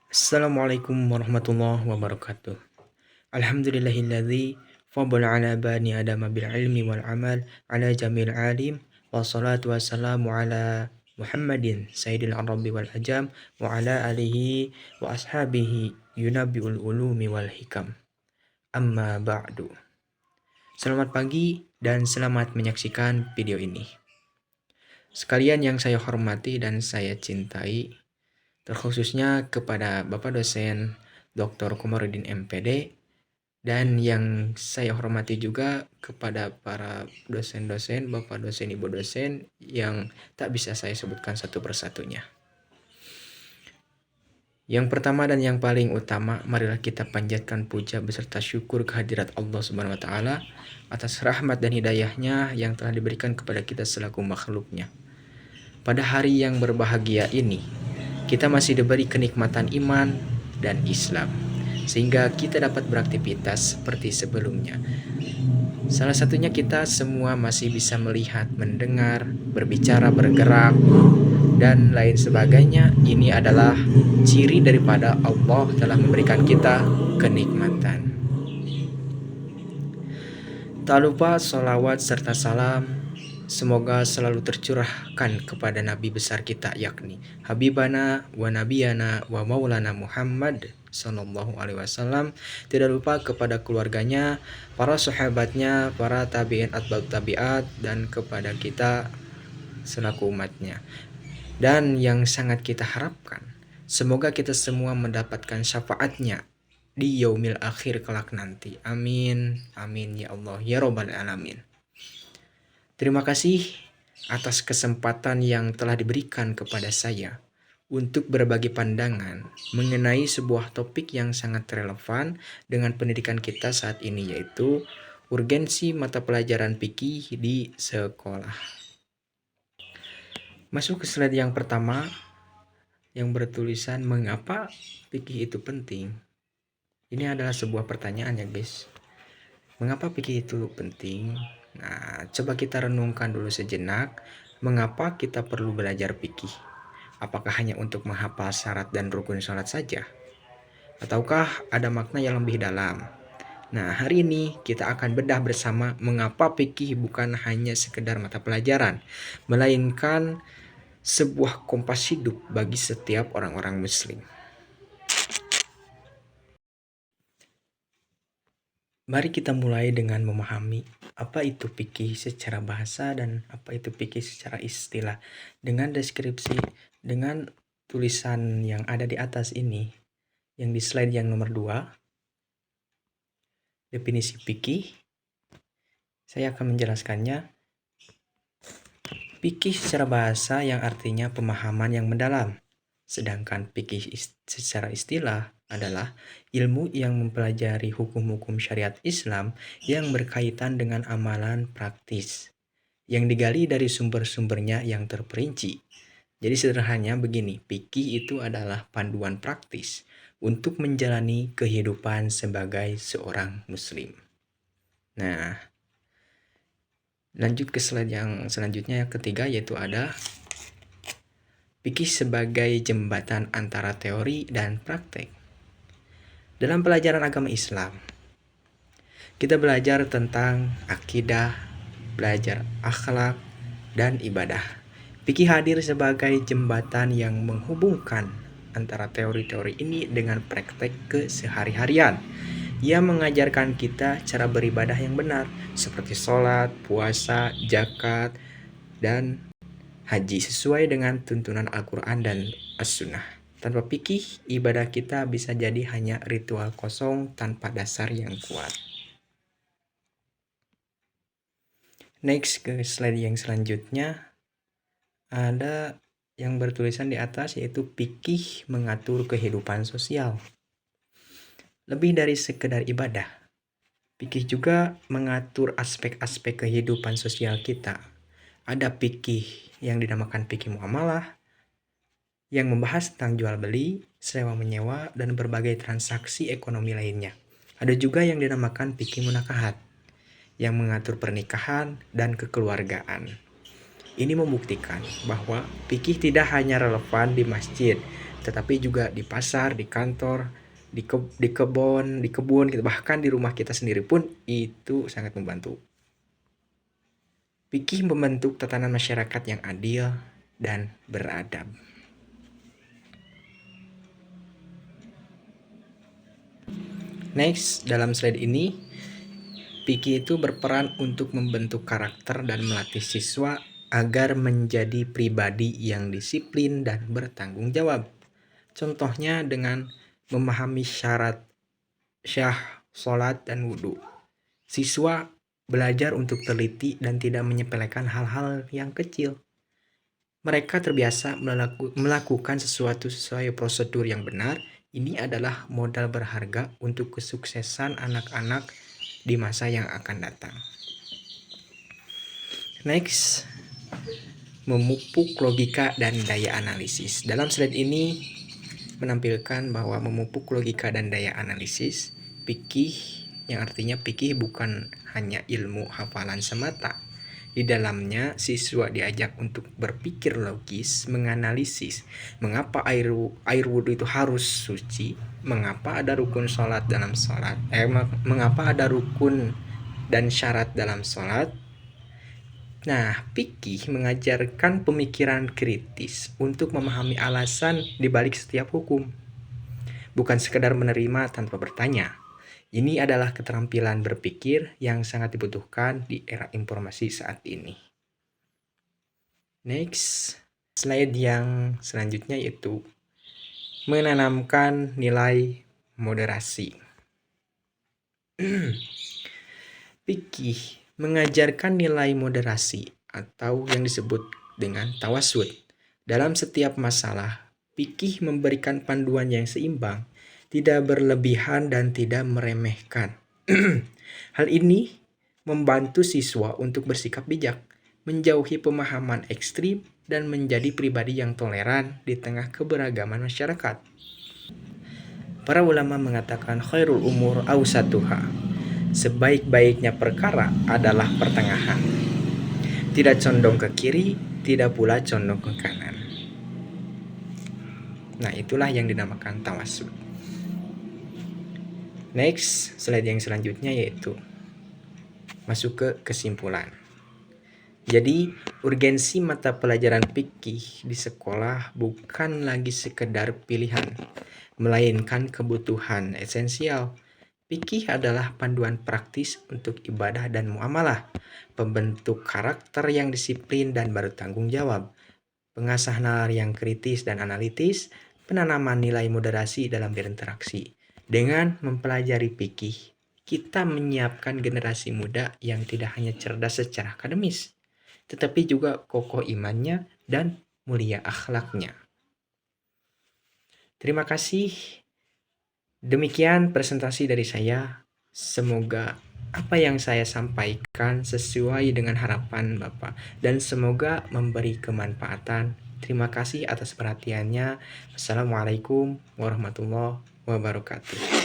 Assalamualaikum warahmatullahi wabarakatuh. Alhamdulillahilladzi faddala ala bani adama bil ilmi wal amal ala jamil alim wassalatu wassalamu ala Muhammadin sayyidil arabi wal ajam wa ala alihi wa ashabihi yunabbiul ulumi wal hikam. Amma ba'du. Selamat pagi dan selamat menyaksikan video ini. Sekalian yang saya hormati dan saya cintai, terkhususnya kepada Bapak dosen Dr. Komarudin MPD, dan yang saya hormati juga kepada para dosen-dosen, Bapak dosen, Ibu dosen yang tak bisa saya sebutkan satu persatunya. Yang pertama dan yang paling utama, marilah kita panjatkan puja beserta syukur kehadirat Allah Subhanahu wa taala atas rahmat dan hidayahnya yang telah diberikan kepada kita selaku makhluknya. Pada hari yang berbahagia ini, kita masih diberi kenikmatan iman dan Islam, sehingga kita dapat beraktivitas seperti sebelumnya. Salah satunya kita semua masih bisa melihat, mendengar, berbicara, bergerak, dan lain sebagainya. Ini adalah ciri daripada Allah telah memberikan kita kenikmatan. Tak lupa sholawat serta salam semoga selalu tercurahkan kepada Nabi besar kita, yakni Habibana wa Nabiyana wa Maulana Muhammad Sallallahu Alaihi Wasallam. Tidak lupa kepada keluarganya, para sahabatnya, para tabi'in atba'ut tabi'at, dan kepada kita selaku umatnya. Dan yang sangat kita harapkan, semoga kita semua mendapatkan syafaatnya di yaumil akhir kelak nanti. Amin, amin ya Allah ya Rabbal Alamin. Terima kasih atas kesempatan yang telah diberikan kepada saya untuk berbagi pandangan mengenai sebuah topik yang sangat relevan dengan pendidikan kita saat ini, yaitu urgensi mata pelajaran fikih di sekolah. Masuk ke slide yang pertama yang bertulisan mengapa fikih itu penting. Ini adalah sebuah pertanyaan ya guys. Mengapa fikih itu penting? Nah, coba kita renungkan dulu sejenak, mengapa kita perlu belajar fikih? Apakah hanya untuk menghafal syarat dan rukun sholat saja? Ataukah ada makna yang lebih dalam? Nah, hari ini kita akan bedah bersama mengapa fikih bukan hanya sekedar mata pelajaran, melainkan sebuah kompas hidup bagi setiap orang-orang muslim. Mari kita mulai dengan memahami apa itu fikih secara bahasa dan apa itu fikih secara istilah. Dengan deskripsi, dengan tulisan yang ada di atas ini, yang di slide yang nomor 2, definisi fikih, saya akan menjelaskannya. Fikih secara bahasa yang artinya pemahaman yang mendalam. Sedangkan fikih secara istilah adalah ilmu yang mempelajari hukum-hukum syariat Islam yang berkaitan dengan amalan praktis, yang digali dari sumber-sumbernya yang terperinci. Jadi sederhananya begini, fikih itu adalah panduan praktis untuk menjalani kehidupan sebagai seorang muslim. Nah, lanjut ke slide yang selanjutnya, yang ketiga, yaitu ada fikih sebagai jembatan antara teori dan praktek. Dalam pelajaran agama Islam, kita belajar tentang akidah, belajar akhlak, dan ibadah. Fikih hadir sebagai jembatan yang menghubungkan antara teori-teori ini dengan praktek kesehari-harian. Ia mengajarkan kita cara beribadah yang benar, seperti sholat, puasa, zakat, dan haji sesuai dengan tuntunan Al-Quran dan As-Sunnah. Tanpa fikih, ibadah kita bisa jadi hanya ritual kosong tanpa dasar yang kuat. Next, ke slide yang selanjutnya, ada yang bertulisan di atas, yaitu fikih mengatur kehidupan sosial. Lebih dari sekedar ibadah, fikih juga mengatur aspek-aspek kehidupan sosial kita. Ada fikih yang dinamakan fikih muamalah, yang membahas tentang jual beli, sewa menyewa, dan berbagai transaksi ekonomi lainnya. Ada juga yang dinamakan fikih munakahat, yang mengatur pernikahan dan kekeluargaan. Ini membuktikan bahwa fikih tidak hanya relevan di masjid, tetapi juga di pasar, di kantor, di kebun gitu, bahkan di rumah kita sendiri pun itu sangat membantu. Fikih membentuk tatanan masyarakat yang adil dan beradab. Next, dalam slide ini, fikih itu berperan untuk membentuk karakter dan melatih siswa agar menjadi pribadi yang disiplin dan bertanggung jawab. Contohnya dengan memahami syarat syah, sholat, dan wudhu. Siswa belajar untuk teliti dan tidak menyepelekan hal-hal yang kecil. Mereka terbiasa melakukan sesuatu sesuai prosedur yang benar. Ini adalah modal berharga untuk kesuksesan anak-anak di masa yang akan datang. Next, memupuk logika dan daya analisis. Dalam slide ini menampilkan bahwa memupuk logika dan daya analisis, fikih, yang artinya fikih bukan hanya ilmu hafalan semata. Di dalamnya, siswa diajak untuk berpikir logis, menganalisis mengapa air wudhu itu harus suci, mengapa ada rukun sholat dalam sholat, mengapa ada rukun dan syarat dalam sholat. Nah, fikih mengajarkan pemikiran kritis untuk memahami alasan dibalik setiap hukum, bukan sekedar menerima tanpa bertanya. Ini adalah keterampilan berpikir yang sangat dibutuhkan di era informasi saat ini. Next, slide yang selanjutnya yaitu menanamkan nilai moderasi. Fikih mengajarkan nilai moderasi atau yang disebut dengan tawasud. Dalam setiap masalah, fikih memberikan panduan yang seimbang, tidak berlebihan dan tidak meremehkan. Hal ini membantu siswa untuk bersikap bijak, menjauhi pemahaman ekstrim, dan menjadi pribadi yang toleran di tengah keberagaman masyarakat. Para ulama mengatakan khairul umur awsatuha. Sebaik-baiknya perkara adalah pertengahan. Tidak condong ke kiri, tidak pula condong ke kanan. Nah, itulah yang dinamakan tawasud. Next, slide yang selanjutnya yaitu masuk ke kesimpulan. Jadi, urgensi mata pelajaran fikih di sekolah bukan lagi sekedar pilihan, melainkan kebutuhan esensial. Fikih adalah panduan praktis untuk ibadah dan muamalah, pembentuk karakter yang disiplin dan bertanggung jawab, pengasah nalar yang kritis dan analitis, penanaman nilai moderasi dalam berinteraksi. Dengan mempelajari fikih, kita menyiapkan generasi muda yang tidak hanya cerdas secara akademis, tetapi juga kokoh imannya dan mulia akhlaknya. Terima kasih. Demikian presentasi dari saya. Semoga apa yang saya sampaikan sesuai dengan harapan Bapak dan semoga memberi kemanfaatan. Terima kasih atas perhatiannya. Assalamualaikum warahmatullahi wabarakatuh.